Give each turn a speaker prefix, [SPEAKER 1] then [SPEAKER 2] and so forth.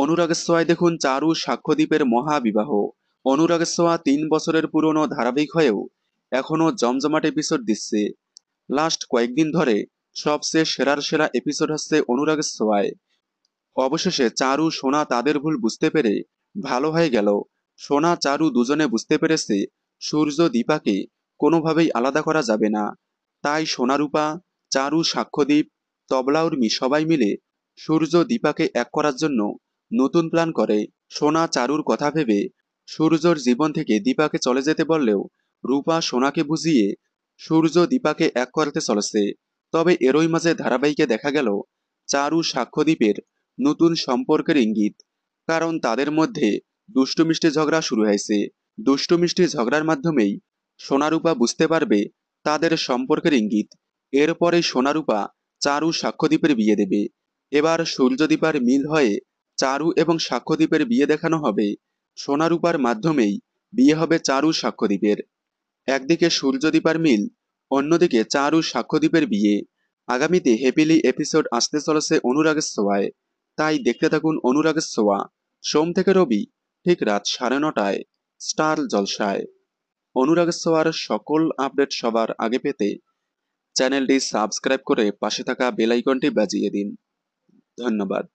[SPEAKER 1] অনুরাগের ছোঁয়ায় দেখুন চারু সাক্ষ্যদ্বীপের মহাবিবাহ। অনুরাগের ছোঁয়া 3 বছরের পুরনো ধারাবাহিক হয়েও এখনো জমজমাট এপিসোড দিচ্ছে। লাস্ট কয়েকদিন ধরে সবচেয়ে সেরার সেরা এপিসোড হচ্ছে অনুরাগের ছোঁয়ায়। অবশেষে চারু সোনা তাদের ভুল বুঝতে পেরে ভালো হয়ে গেল। সোনা চারু দুজনে বুঝতে পেরেছে সূর্য দীপাকে কোনোভাবেই আলাদা করা যাবে না। তাই সোনারূপা, চারু, সাক্ষ্যদীপ, তবলা উর্মি সবাই মিলে সূর্য দীপাকে এক করার জন্য নতুন প্ল্যান করে। সোনা চারুর কথা ভেবে সূর্যর জীবন থেকে দীপাকে চলে যেতে বললেও রূপা সোনাকে বুঝিয়ে সূর্য দীপাকে এক করতে চলেছে। তবে এরই মাঝে ধারাবাহিকে দেখা গেল চারু সাক্ষ্যদীপের নতুন সম্পর্কের ইঙ্গিত। কারণ তাদের মধ্যে দুষ্টু মিষ্টি ঝগড়া শুরু হয়েছে। দুষ্টু মিষ্টি ঝগড়ার মাধ্যমেই সোনারূপা বুঝতে পারবে তাদের সম্পর্কের ইঙ্গিত। এরপরে সোনারূপা চারু সাক্ষ্যদীপের বিয়ে দেবে। এবার সূর্যদীপার মিল হয়ে চারু এবং সাক্ষ্যদীপের বিয়ে দেখানো হবে। সোনারূপার মাধ্যমেই বিয়ে হবে চারু সাক্ষ্যদীপের। একদিকে সূর্যদীপার মিল, অন্যদিকে চারু সাক্ষ্যদীপের বিয়ে। আগামীতে হ্যাপিলি এপিসোড আসতে চলেছে অনুরাগের ছোঁয়ায়। তাই দেখতে থাকুন অনুরাগের ছোঁয়া, সোম থেকে রবি ঠিক রাত 9:30টায় স্টার জলসায়। অনুরাগের ছোঁয়ার সকল আপডেট সবার আগে পেতে চ্যানেলটি সাবস্ক্রাইব করে পাশে থাকা বেল আইকনটি বাজিয়ে দিন। ধন্যবাদ।